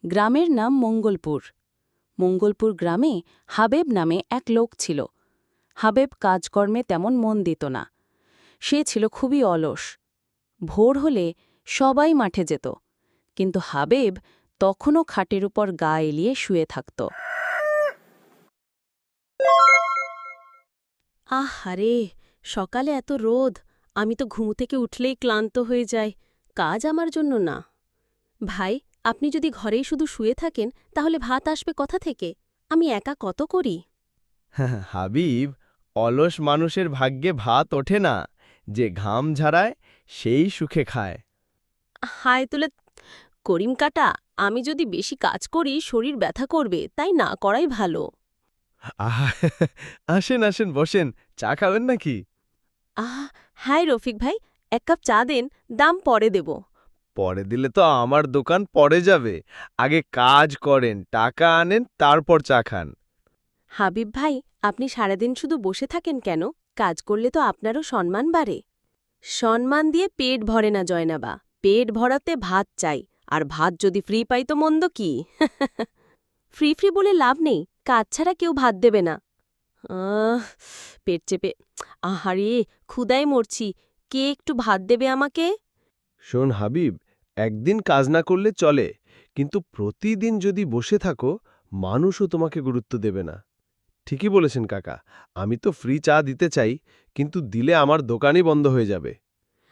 গ্রামের নাম মঙ্গলপুর। মঙ্গলপুর গ্রামে হাবেব নামে এক লোক ছিল। হাবেব কাজকর্মে তেমন মন দিত না। সে ছিল খুবই অলস। ভোর হলে সবাই মাঠে যেত, কিন্তু হাবেব তখনও খাটের উপর গা এলিয়ে শুয়ে থাকত। আহারে, সকালে এত রোদ, আমি তো ঘুম থেকে উঠলেই ক্লান্ত হয়ে যাই। কাজ আমার জন্য না। ভাই, আপনি যদি ঘরেই শুধু শুয়ে থাকেন তাহলে ভাত আসবে কোথা থেকে? আমি একা কত করি। হাবিব, অলস মানুষের ভাগ্যে ভাত ওঠে না। যে ঘাম ঝাড়ায় সেই সুখে খায়। হায় তুলে করিম কাটা, আমি যদি বেশি কাজ করি শরীর ব্যথা করবে, তাই না করাই ভালো। আহা, আসেন আসেন, বসেন। চা খাবেন নাকি? আহ, হ্যাঁ রফিক ভাই, এক কাপ চা দেন, দাম পরে দেব। পরে দিলে তো আমার দোকান পড়ে যাবে। আগে কাজ করেন, টাকা আনেন, তারপর চা খান। হাবিব ভাই, আপনি সারাদিন শুধু বসে থাকেন কেন? কাজ করলে তো আপনারও সম্মান বাড়ে। সম্মান দিয়ে পেট ভরে না জয়নাবা, পেট ভরাতে ভাত চাই, আর ভাত যদি ফ্রি পাই তো মন্দ কি? ফ্রি ফ্রি বলে লাভ নেই, কাজ ছাড়া কেউ ভাত দেবে না। আহ, পেট চেপে আহারে, ক্ষুদায় মরছি, কে একটু ভাত দেবে আমাকে? শোন হাবিব, একদিন কাজ না করলে চলে, কিন্তু প্রতিদিন যদি বসে থাকো, মানুষও তোমাকে গুরুত্ব দেবে না। ঠিকই বলেছেন কাকা। আমি তো ফ্রি চা দিতে চাই, কিন্তু দিলে আমার দোকানই বন্ধ হয়ে যাবে।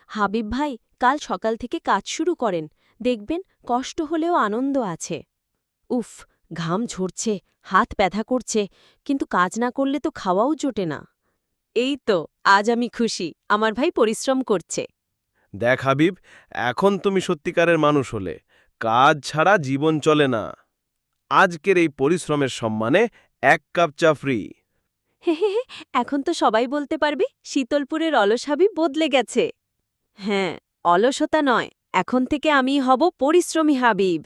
হাবিব ভাই, কাল সকাল থেকে কাজ শুরু করেন, দেখবেন কষ্ট হলেও আনন্দ আছে। উফ, ঘাম ঝরছে, হাত ব্যথা করছে, কিন্তু কাজ না করলে তো খাওয়াও জোটে না। এই তো, আজ আমি খুশি, আমার ভাই পরিশ্রম করছে। দেখ হাবিব, এখন তুমি সত্যিকারের মানুষ হলে। কাজ ছাড়া জীবন চলে না। আজকের এই পরিশ্রমের সম্মানে 1 কাপ চা ফ্রি। হে হে হে, এখন তো সবাই বলতে পারবে শীতলপুরের অলস হাবিব বদলে গেছে। হ্যাঁ, অলসতা নয়, এখন থেকে আমি হব পরিশ্রমী হাবিব।